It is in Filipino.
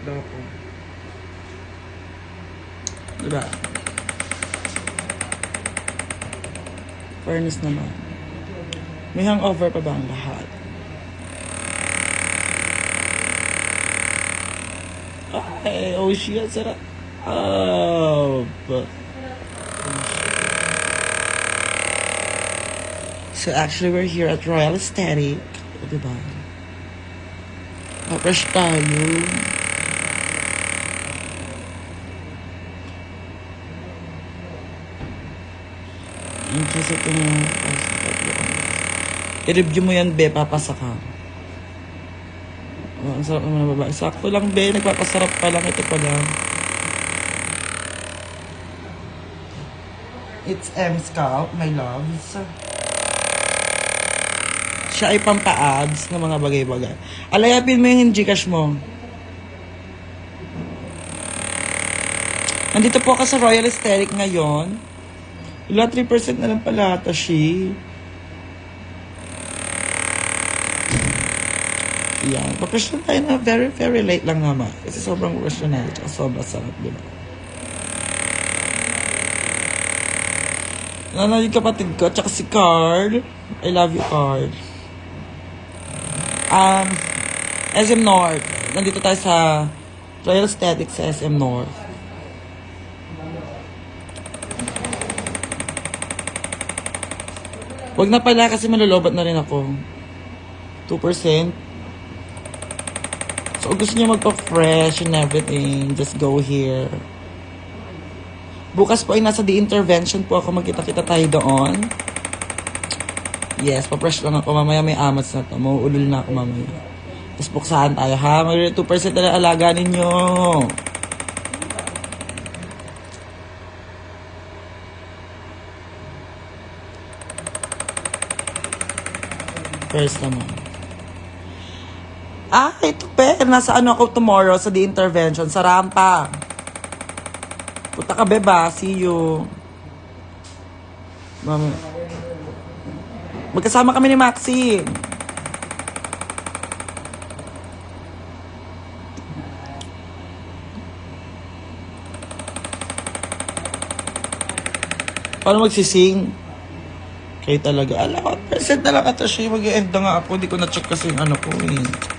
Dapo. Diba? Fairness naman. May hangover pa ba ang lahat? Ay, oh shit, sarap. Oh, but... So actually, we're here at Royal Aesthetic. Diba? Fresh tayo. Kasi ito mo. I-review mo yan, be. Papasa ka. Oh, ang sarap naman ng babae. Sakto lang, be. Nagpapasarap pa lang. Ito pa lang. It's M Scalp, my loves. Siya ay pampa-abs ng mga bagay-bagay. Alayapin mo yung Gcash mo. Nandito po ako sa Royal Aesthetic ngayon. Wala, 3% na lang pala, Tashi. Yan. Professional tayo na very, very late lang naman. Kasi sobrang professional. Tsaka sobrang sarap, diba? Ano yung kapatid ko? Tsaka si Carl. I love you, Carl. SM North. Nandito tayo sa Royal Aesthetic sa SM North. Wag na pala kasi malolobat na rin ako. 2%. So, gusto niyo magpa-fresh and everything, just go here. Bukas po ay nasa The-Intervention po ako. Magkita-kita tayo doon. Yes, pa-fresh lang ako. Mamaya may amats na to. Mauulol na ako mamaya. Tapos buksahan tayo, ha? May 2% na lang alaga ninyo. First naman. Ito pe. Nasa ano ako tomorrow sa The-Intervention. Sa Rampa. Puta ka, beba. See you. Mami. Magkasama kami ni Maxi. Paano magsising? Kayo talaga. Alam ko, percent na lang ata siya. Mag-e-end na nga ako. Hindi ko na-check kasi yung ano ko eh.